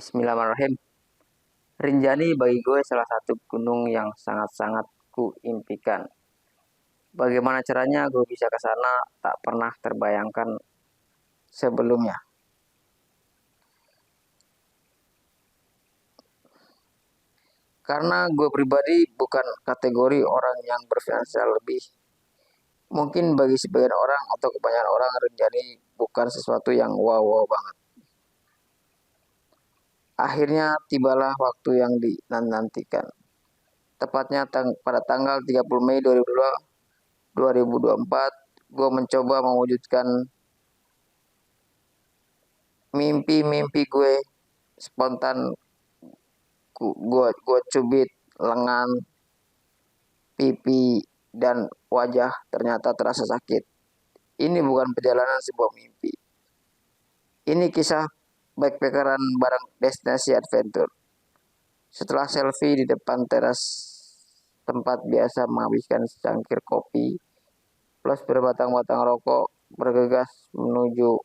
Bismillahirrahmanirrahim. Rinjani bagi gue salah satu gunung yang sangat-sangat ku impikan. Bagaimana caranya gue bisa ke sana tak pernah terbayangkan sebelumnya. Karena gue pribadi bukan kategori orang yang berfinansial lebih. Mungkin bagi sebagian orang atau kebanyakan orang Rinjani bukan sesuatu yang wow banget. Akhirnya tibalah waktu yang dinantikan. Tepatnya pada tanggal 30 Mei 2024, gue mencoba mewujudkan mimpi-mimpi gue spontan. Gue cubit lengan, pipi, dan wajah ternyata terasa sakit. Ini bukan perjalanan sebuah mimpi. Ini kisah backpackeran bareng destinasi adventure. Setelah selfie di depan teras tempat biasa menghabiskan secangkir kopi plus berbatang-batang rokok, bergegas menuju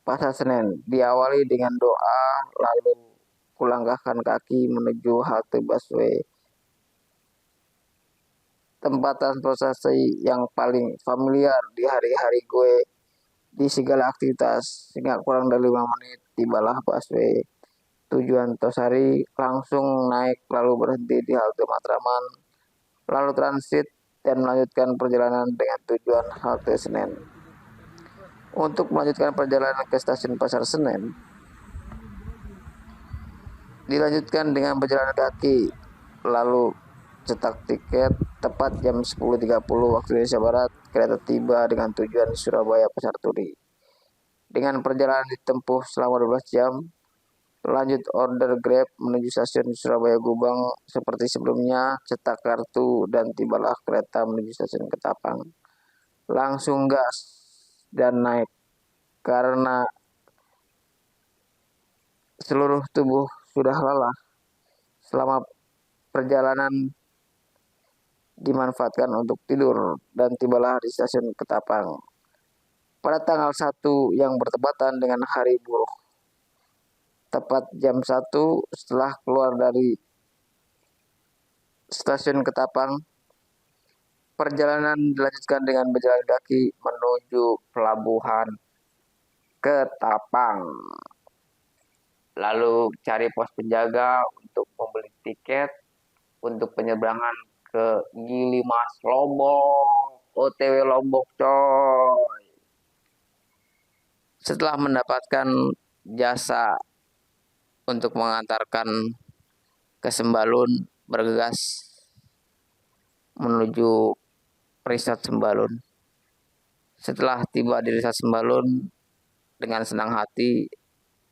Pasar Senen. Diawali dengan doa, lalu kulangkahkan kaki menuju halte busway, tempat transportasi yang paling familiar di hari-hari gue di segala aktivitas. Sehingga kurang dari 5 menit tibalah busway tujuan Tosari, langsung naik lalu berhenti di halte Matraman, lalu transit dan melanjutkan perjalanan dengan tujuan halte Senen. Untuk melanjutkan perjalanan ke stasiun Pasar Senen, dilanjutkan dengan berjalan kaki, lalu cetak tiket. Tepat jam 10.30 waktu Indonesia Barat, kereta tiba dengan tujuan Surabaya Pasar Turi. Dengan perjalanan ditempuh selama 12 jam, lanjut order Grab menuju stasiun Surabaya Gubeng seperti sebelumnya, cetak kartu dan tibalah kereta menuju stasiun Ketapang. Langsung gas dan naik karena seluruh tubuh sudah lelah. Selama perjalanan dimanfaatkan untuk tidur dan tibalah di stasiun Ketapang pada tanggal 1 yang bertepatan dengan hari buruh. Tepat jam 1 setelah keluar dari stasiun Ketapang, perjalanan dilanjutkan dengan berjalan kaki menuju pelabuhan Ketapang. Lalu cari pos penjaga untuk membeli tiket untuk penyeberangan ke Gili Mas Lombok, OTW Lombok coy. Setelah mendapatkan jasa untuk mengantarkan ke Sembalun, bergegas menuju Resort Sembalun. Setelah tiba di Resort Sembalun, dengan senang hati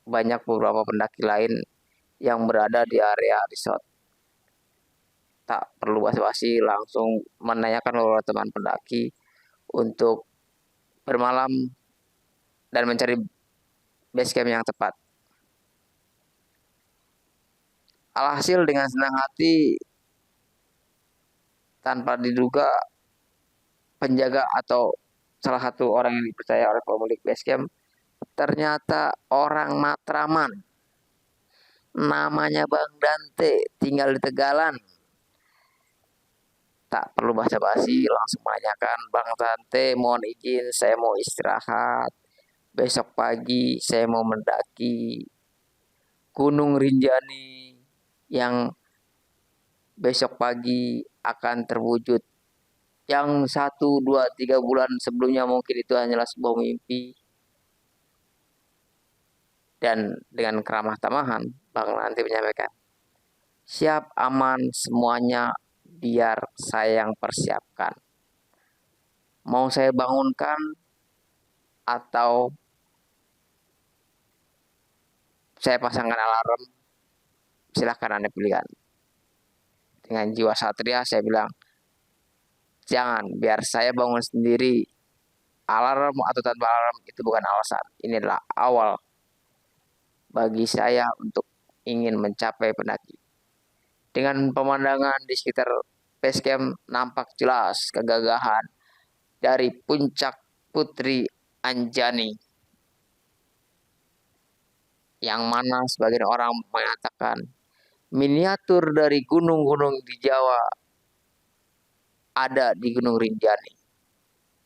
banyak beberapa pendaki lain yang berada di area resort. Tak perlu basa-basi, langsung menanyakan beberapa teman pendaki untuk bermalam dan mencari base camp yang tepat. Alhasil dengan senang hati, tanpa diduga, penjaga atau salah satu orang yang dipercaya oleh pemilik base camp ternyata orang Matraman. Namanya Bang Dante, tinggal di Tegalan. Tak perlu basa-basi, langsung menanyakan, Bang Dante, mohon izin, saya mau istirahat. Besok pagi saya mau mendaki Gunung Rinjani yang besok pagi akan terwujud. Yang 1, 2, 3 bulan sebelumnya mungkin itu hanyalah sebuah mimpi. Dan dengan keramah tamahan, Bang Nanti menyampaikan, siap, aman semuanya, biar saya yang persiapkan. Mau saya bangunkan atau saya pasangkan alarm, silahkan Anda pilihan. Dengan jiwa satria saya bilang, jangan, biar saya bangun sendiri. Alarm atau tanpa alarm itu bukan alasan. Ini adalah awal bagi saya untuk ingin mencapai pendaki. Dengan pemandangan di sekitar base camp nampak jelas kegagahan dari puncak Putri Anjani. yang mana sebagian orang mengatakan miniatur dari gunung-gunung di Jawa ada di Gunung Rinjani.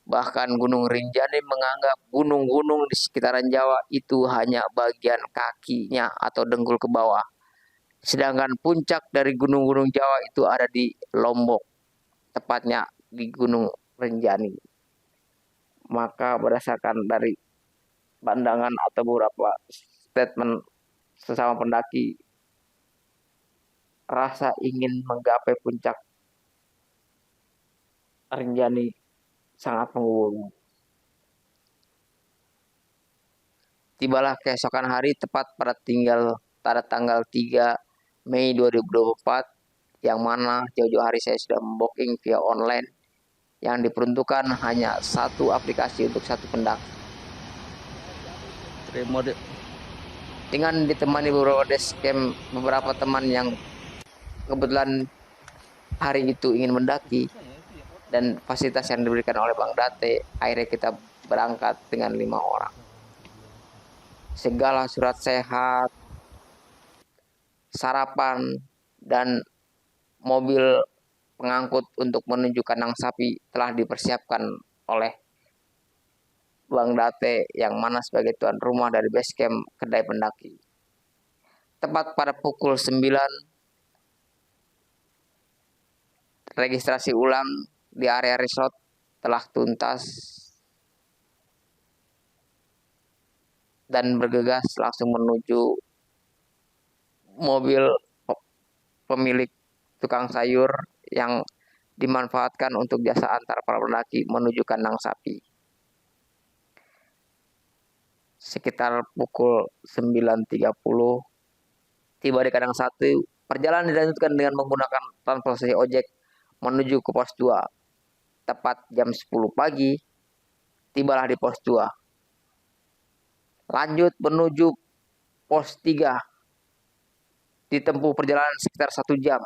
Bahkan Gunung Rinjani menganggap gunung-gunung di sekitaran Jawa itu hanya bagian kakinya atau dengkul ke bawah. Sedangkan puncak dari gunung-gunung Jawa itu ada di Lombok, tepatnya di Gunung Rinjani. Maka berdasarkan dari pandangan atau beberapa statement sesama pendaki, rasa ingin menggapai puncak Rinjani sangat menggebu. Tibalah keesokan hari tepat pada tanggal 3 Mei 2024, yang mana jauh-jauh hari saya sudah membooking via online yang diperuntukkan hanya satu aplikasi untuk satu pendaki. Dengan ditemani beberapa teman yang kebetulan hari itu ingin mendaki, dan fasilitas yang diberikan oleh Bang Date, akhirnya kita berangkat dengan 5 orang. Segala surat sehat, sarapan, dan mobil pengangkut untuk menuju kandang sapi telah dipersiapkan oleh Bang Date, yang mana sebagai tuan rumah dari base camp kedai pendaki. Tepat pada pukul 9, registrasi ulang di area resort telah tuntas dan bergegas langsung menuju mobil pemilik tukang sayur yang dimanfaatkan untuk jasa antar para pendaki menuju kandang sapi. Sekitar pukul 9.30 tiba di kandang sapi. Perjalanan dilanjutkan dengan menggunakan transportasi ojek menuju ke pos 2. Tepat jam 10 pagi tibalah di pos 2. Lanjut menuju pos 3. Ditempuh perjalanan sekitar 1 jam.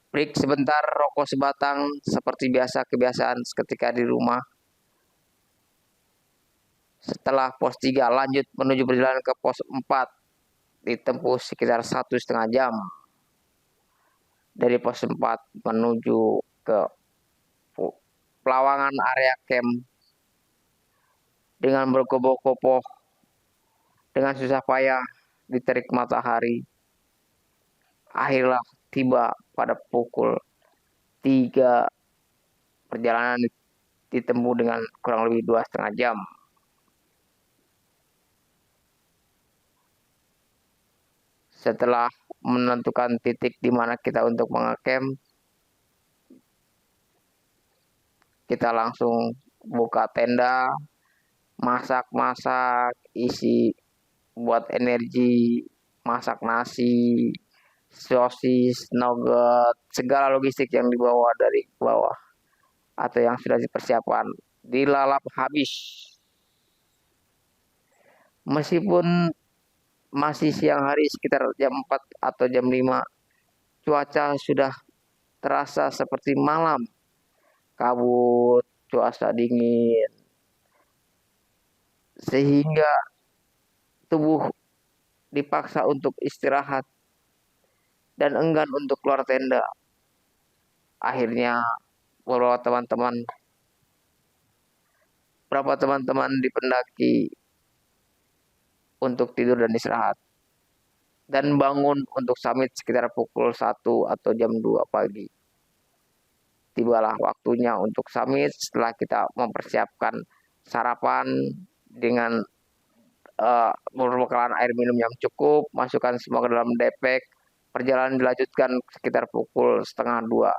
Break sebentar, rokok sebatang, seperti biasa kebiasaan ketika di rumah. Setelah pos 3 lanjut menuju perjalanan ke pos 4. Ditempuh sekitar 1,5 jam. Dari pos 4 menuju ke Pelawangan area camp dengan berkoboh-koboh, dengan susah payah diterik matahari. Akhirnya tiba pada pukul 3, perjalanan ditempuh dengan kurang lebih 2,5 jam. Setelah menentukan titik di mana kita untuk mengecamp, kita langsung buka tenda, masak-masak, isi buat energi, masak nasi, sosis, nugget, segala logistik yang dibawa dari bawah atau yang sudah dipersiapkan dilalap habis. Meskipun masih siang hari sekitar jam 4 atau jam 5, cuaca sudah terasa seperti malam. Kabut, cuaca dingin, sehingga tubuh dipaksa untuk istirahat dan enggan untuk keluar tenda. Akhirnya beberapa teman-teman di pendaki untuk tidur dan istirahat, dan bangun untuk summit sekitar pukul 1 atau jam 2 pagi. Tibalah waktunya untuk summit setelah kita mempersiapkan sarapan dengan berbekalan air minum yang cukup, masukkan semua ke dalam depek. Perjalanan dilanjutkan sekitar pukul 1:30.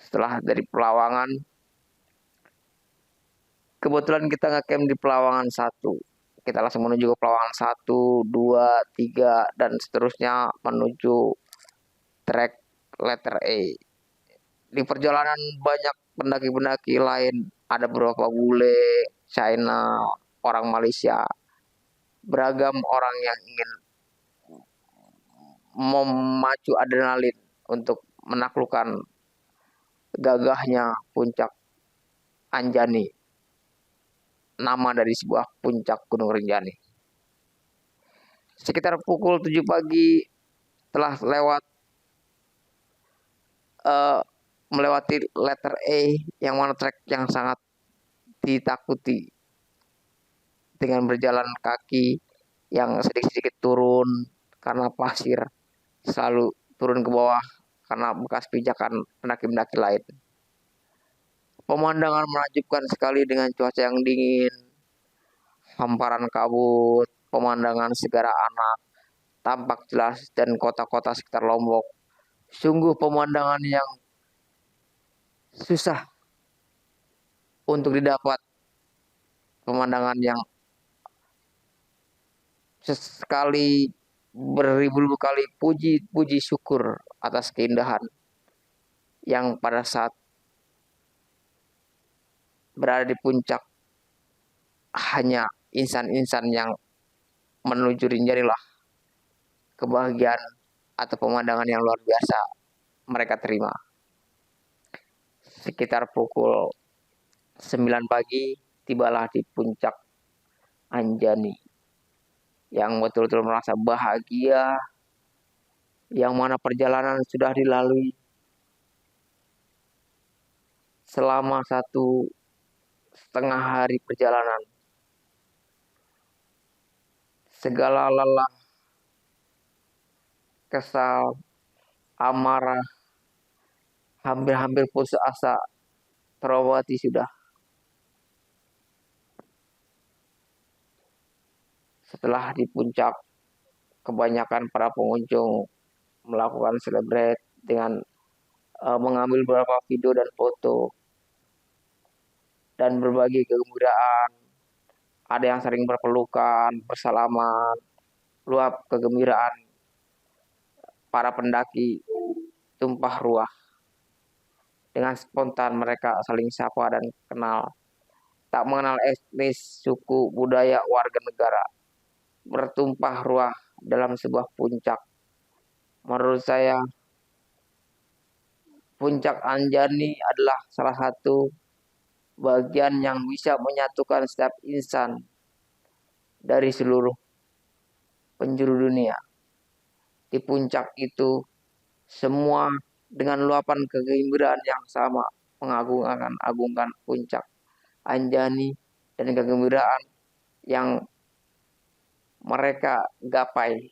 Setelah dari Pelawangan, kebetulan kita ngecamp di Pelawangan 1. Kita langsung menuju ke Pelawangan 1, 2, 3, dan seterusnya menuju trek letter E. Di perjalanan banyak pendaki-pendaki lain, ada beberapa bule, China, orang Malaysia, beragam orang yang ingin memacu adrenalin untuk menaklukkan gagahnya puncak Anjani. nama dari sebuah puncak Gunung Rinjani. Sekitar pukul 7 pagi telah melewati letter E yang mana trek yang sangat ditakuti dengan berjalan kaki yang sedikit-sedikit turun karena pasir, selalu turun ke bawah karena bekas pijakan pendaki-pendaki lain. Pemandangan menakjubkan sekali dengan cuaca yang dingin, hamparan kabut, pemandangan segara anak tampak jelas dan kota-kota sekitar Lombok. Sungguh pemandangan yang susah untuk didapat, pemandangan yang sesekali beribu-ribu kali puji syukur atas keindahan yang pada saat berada di puncak hanya insan-insan yang menuju Rinjanilah kebahagiaan atau pemandangan yang luar biasa mereka terima. Sekitar pukul 9 pagi tibalah di puncak Anjani yang betul-betul merasa bahagia, yang mana perjalanan sudah dilalui selama 1,5 hari perjalanan. Segala lelah, kesal, amarah, hampir-hampir putus asa terobati sudah. Setelah di puncak, kebanyakan para pengunjung melakukan celebrate dengan mengambil beberapa video dan foto dan berbagi kegembiraan. Ada yang sering berpelukan, bersalaman, luap kegembiraan para pendaki tumpah ruah. Dengan spontan mereka saling sapa dan kenal. Tak mengenal etnis, suku, budaya, warga negara. Bertumpah ruah dalam sebuah puncak. Menurut saya, puncak Anjani adalah salah satu bagian yang bisa menyatukan setiap insan dari seluruh penjuru dunia. Di puncak itu, semua dengan luapan kegembiraan yang sama mengagungkan puncak Anjani dan kegembiraan yang mereka gapai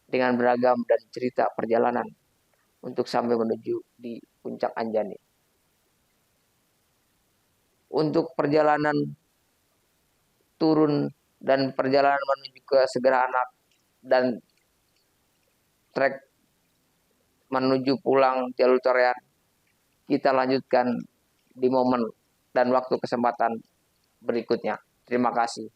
dengan beragam dan cerita perjalanan untuk sampai menuju di puncak Anjani. Untuk perjalanan turun dan perjalanan menuju ke Segara Anak dan trek menuju pulang jalur Corean kita lanjutkan di momen dan waktu kesempatan berikutnya. Terima kasih.